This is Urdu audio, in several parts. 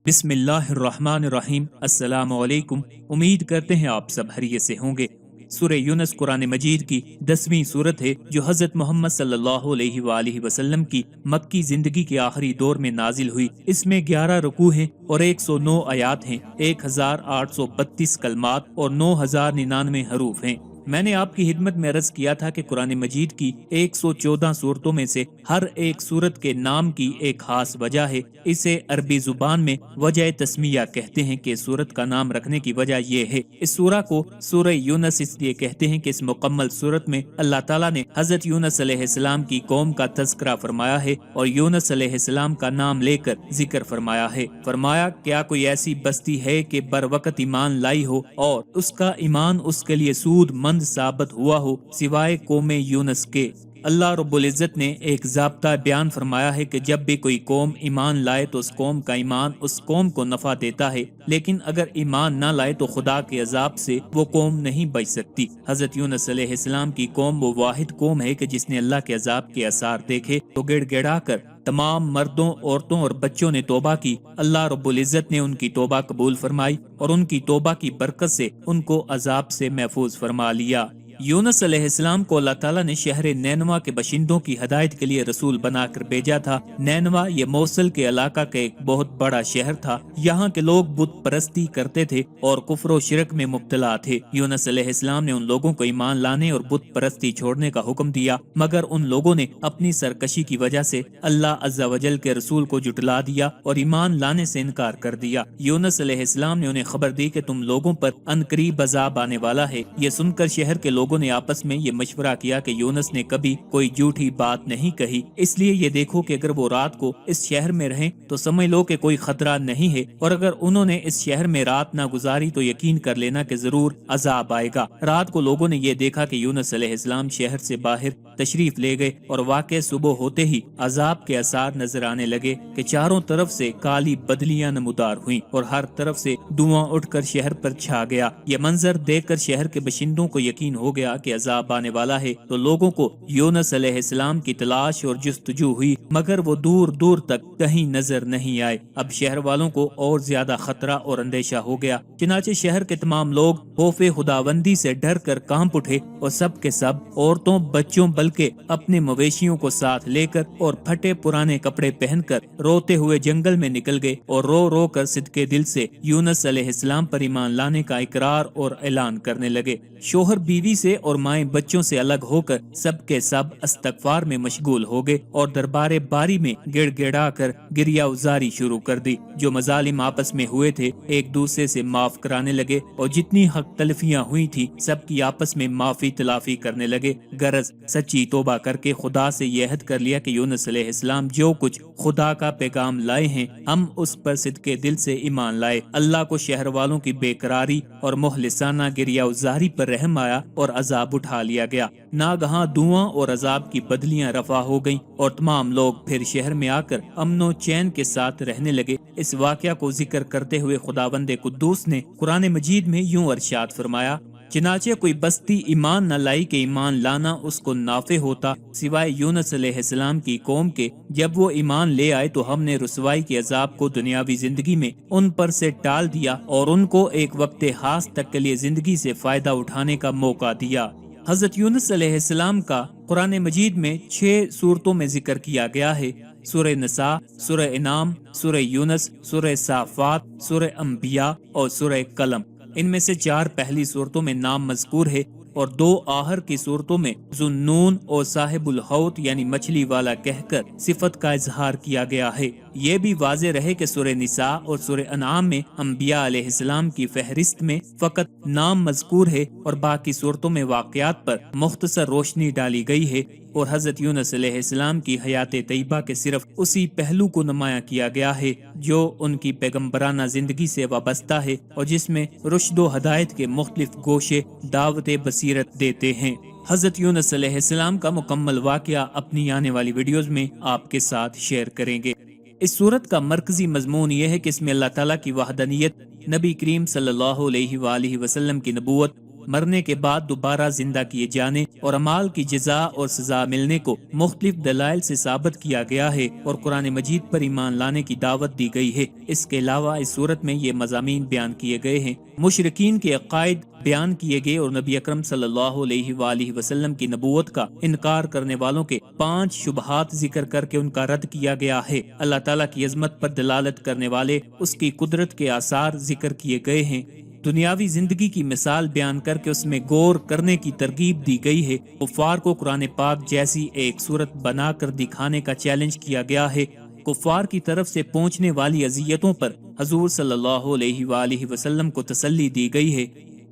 بسم اللہ الرحمن الرحیم۔ السلام علیکم۔ امید کرتے ہیں آپ سب خیریت سے ہوں گے۔ سورہ یونس قرآن مجید کی 10ویں سورت ہے جو حضرت محمد صلی اللہ علیہ وآلہ وسلم کی مکی زندگی کے آخری دور میں نازل ہوئی۔ اس میں 11 رکوع ہیں اور 109 آیات ہیں، 1832 کلمات اور 9099 حروف ہیں۔ میں نے آپ کی خدمت میں عرض کیا تھا کہ قرآن مجید کی 114 صورتوں میں سے ہر ایک صورت کے نام کی ایک خاص وجہ ہے۔ اسے عربی زبان میں وجہ تسمیہ کہتے ہیں کہ صورت کا نام رکھنے کی وجہ یہ ہے۔ اس سورہ کو سورہ یونس اس لیے کہتے ہیں کہ اس مکمل صورت میں اللہ تعالیٰ نے حضرت یونس علیہ السلام کی قوم کا تذکرہ فرمایا ہے اور یونس علیہ السلام کا نام لے کر ذکر فرمایا ہے۔ فرمایا کیا کوئی ایسی بستی ہے کہ بر وقت ایمان لائی ہو اور اس کا ایمان اس کے لیے سود مند ثابت ہوا ہو سوائے قوم یونس کے۔ اللہ رب العزت نے ایک ضابطہ بیان فرمایا ہے کہ جب بھی کوئی قوم ایمان لائے تو اس قوم کا ایمان اس قوم کو نفع دیتا ہے، لیکن اگر ایمان نہ لائے تو خدا کے عذاب سے وہ قوم نہیں بچ سکتی۔ حضرت یونس علیہ السلام کی قوم وہ واحد قوم ہے کہ جس نے اللہ کے عذاب کے آثار دیکھے تو گڑ گڑا کر تمام مردوں، عورتوں اور بچوں نے توبہ کی۔ اللہ رب العزت نے ان کی توبہ قبول فرمائی اور ان کی توبہ کی برکت سے ان کو عذاب سے محفوظ فرما لیا۔ یونس علیہ السلام کو اللہ تعالیٰ نے شہر نینوا کے باشندوں کی ہدایت کے لیے رسول بنا کر بھیجا تھا۔ نینوا یہ موصل کے علاقہ کا ایک بہت بڑا شہر تھا۔ یہاں کے لوگ بت پرستی کرتے تھے اور کفر و شرک میں مبتلا تھے۔ یونس علیہ السلام نے ان لوگوں کو ایمان لانے اور بت پرستی چھوڑنے کا حکم دیا، مگر ان لوگوں نے اپنی سرکشی کی وجہ سے اللہ عز و جل کے رسول کو جھٹلا دیا اور ایمان لانے سے انکار کر دیا۔ یونس علیہ السلام نے انہیں خبر دی کہ تم لوگوں پر عنقریب عذاب آنے والا ہے۔ یہ سن کر شہر کے لوگوں نے آپس میں یہ مشورہ کیا کہ یونس نے کبھی کوئی جھوٹی بات نہیں کہی، اس لیے یہ دیکھو کہ اگر وہ رات کو اس شہر میں رہیں تو سمجھ لو کہ کوئی خطرہ نہیں ہے، اور اگر انہوں نے اس شہر میں رات نہ گزاری تو یقین کر لینا کہ ضرور عذاب آئے گا۔ رات کو لوگوں نے یہ دیکھا کہ یونس علیہ السلام شہر سے باہر تشریف لے گئے اور واقع صبح ہوتے ہی عذاب کے آثار نظر آنے لگے کہ چاروں طرف سے کالی بدلیاں نمودار ہوئیں اور ہر طرف سے دھواں اٹھ کر شہر پر چھا گیا۔ یہ منظر دیکھ کر شہر کے باشندوں کو یقین ہو گیا کہ عذاب آنے والا ہے، تو لوگوں کو یونس علیہ السلام کی تلاش اور جستجو ہوئی، مگر وہ دور دور تک کہیں نظر نہیں آئے۔ اب شہر والوں کو اور زیادہ خطرہ اور اندیشہ ہو گیا، چنانچہ شہر کے تمام لوگ خوف خداوندی سے ڈر کر کانپ اٹھے اور سب کے سب عورتوں، بچوں بلکہ اپنے مویشیوں کو ساتھ لے کر اور پھٹے پرانے کپڑے پہن کر روتے ہوئے جنگل میں نکل گئے اور رو رو کر صدقے دل سے یونس علیہ السلام پر ایمان لانے کا اقرار اور اعلان کرنے لگے۔ شوہر بیوی سے اور مائیں بچوں سے الگ ہو کر سب کے سب استغفار میں مشغول ہو گئے اور دربار باری میں گڑ گڑا کر گریہ ازاری شروع کر دی۔ جو مظالم آپس میں ہوئے تھے ایک دوسرے سے معاف کرانے لگے اور جتنی حق تلفیاں ہوئی تھی سب کی آپس میں معافی تلافی کرنے لگے، غرض سچی توبہ کر کے خدا سے یہ عہد کر لیا کہ یونس علیہ السلام جو کچھ خدا کا پیغام لائے ہیں ہم اس پر صدقے دل سے ایمان لائے۔ اللہ کو شہر والوں کی بے قراری اور مخلصانہ گریہ ازاری پر رحم آیا اور عذاب اٹھا لیا گیا۔ ناگہاں دھواں اور عذاب کی بدلیاں رفع ہو گئیں اور تمام لوگ پھر شہر میں آ کر امن و چین کے ساتھ رہنے لگے۔ اس واقعہ کو ذکر کرتے ہوئے خداوند قدوس نے قرآن مجید میں یوں ارشاد فرمایا، چنانچہ کوئی بستی ایمان نہ لائی کہ ایمان لانا اس کو نافع ہوتا سوائے یونس علیہ السلام کی قوم کے۔ جب وہ ایمان لے آئے تو ہم نے رسوائی کے عذاب کو دنیاوی زندگی میں ان پر سے ٹال دیا اور ان کو ایک وقت خاص تک کے لیے زندگی سے فائدہ اٹھانے کا موقع دیا۔ حضرت یونس علیہ السلام کا قرآن مجید میں 6 صورتوں میں ذکر کیا گیا ہے۔ سورہ نساء، سورہ انعام، سورہ یونس، سورہ صافات، سورہ انبیاء اور سورہ قلم۔ ان میں سے 4 پہلی صورتوں میں نام مذکور ہے اور 2 آخر کی صورتوں میں ذوالنون اور صاحب الحوت یعنی مچھلی والا کہہ کر صفت کا اظہار کیا گیا ہے۔ یہ بھی واضح رہے کہ سورہ نساء اور سورہ انعام میں انبیاء علیہ السلام کی فہرست میں فقط نام مذکور ہے اور باقی صورتوں میں واقعات پر مختصر روشنی ڈالی گئی ہے اور حضرت یونس علیہ السلام کی حیات طیبہ کے صرف اسی پہلو کو نمایاں کیا گیا ہے جو ان کی پیغمبرانہ زندگی سے وابستہ ہے اور جس میں رشد و ہدایت کے مختلف گوشے دعوت بصیرت دیتے ہیں۔ حضرت یونس علیہ السلام کا مکمل واقعہ اپنی آنے والی ویڈیوز میں آپ کے ساتھ شیئر کریں گے۔ اس صورت کا مرکزی مضمون یہ ہے کہ اس میں اللہ تعالیٰ کی وحدانیت، نبی کریم صلی اللہ علیہ وآلہ وسلم کی نبوت مرنے کے بعد دوبارہ زندہ کیے جانے اور اعمال کی جزا اور سزا ملنے کو مختلف دلائل سے ثابت کیا گیا ہے اور قرآن مجید پر ایمان لانے کی دعوت دی گئی ہے۔ اس کے علاوہ اس صورت میں یہ مضامین بیان کیے گئے ہیں: مشرکین کے عقائد بیان کیے گئے اور نبی اکرم صلی اللہ علیہ وآلہ وسلم کی نبوت کا انکار کرنے والوں کے 5 شبہات ذکر کر کے ان کا رد کیا گیا ہے۔ اللہ تعالیٰ کی عظمت پر دلالت کرنے والے اس کی قدرت کے آثار ذکر کیے گئے ہیں۔ دنیاوی زندگی کی مثال بیان کر کے اس میں غور کرنے کی ترغیب دی گئی ہے۔ کفار کو قرآن پاک جیسی ایک صورت بنا کر دکھانے کا چیلنج کیا گیا ہے۔ کفار کی طرف سے پہنچنے والی اذیتوں پر حضور صلی اللہ علیہ وآلہ وسلم کو تسلی دی گئی ہے۔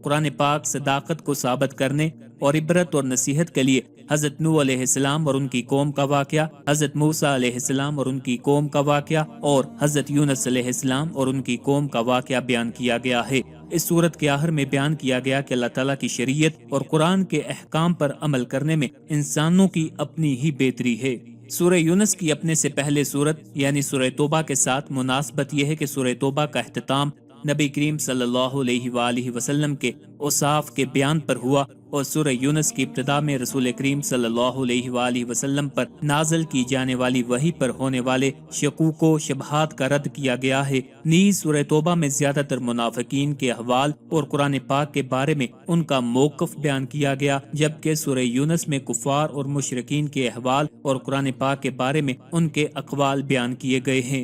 قرآن پاک صداقت کو ثابت کرنے اور عبرت اور نصیحت کے لیے حضرت نوح علیہ السلام اور ان کی قوم کا واقعہ، حضرت موسیٰ علیہ السلام اور ان کی قوم کا واقعہ اور حضرت یونس علیہ السلام اور ان کی قوم کا واقعہ بیان کیا گیا ہے۔ اس صورت کے آخر میں بیان کیا گیا کہ اللہ تعالیٰ کی شریعت اور قرآن کے احکام پر عمل کرنے میں انسانوں کی اپنی ہی بہتری ہے۔ سورہ یونس کی اپنے سے پہلے صورت یعنی سورہ توبہ کے ساتھ مناسبت یہ ہے کہ سورہ توبہ کا اختتام نبی کریم صلی اللہ علیہ وآلہ وسلم کے اوصاف کے بیان پر ہوا اور سورہ یونس کی ابتدا میں رسول کریم صلی اللہ علیہ وآلہ وسلم پر نازل کی جانے والی وحی پر ہونے والے شکوک و شبہات کا رد کیا گیا ہے۔ نیز سورہ توبہ میں زیادہ تر منافقین کے احوال اور قرآن پاک کے بارے میں ان کا موقف بیان کیا گیا، جبکہ سورہ یونس میں کفار اور مشرکین کے احوال اور قرآن پاک کے بارے میں ان کے اقوال بیان کیے گئے ہیں۔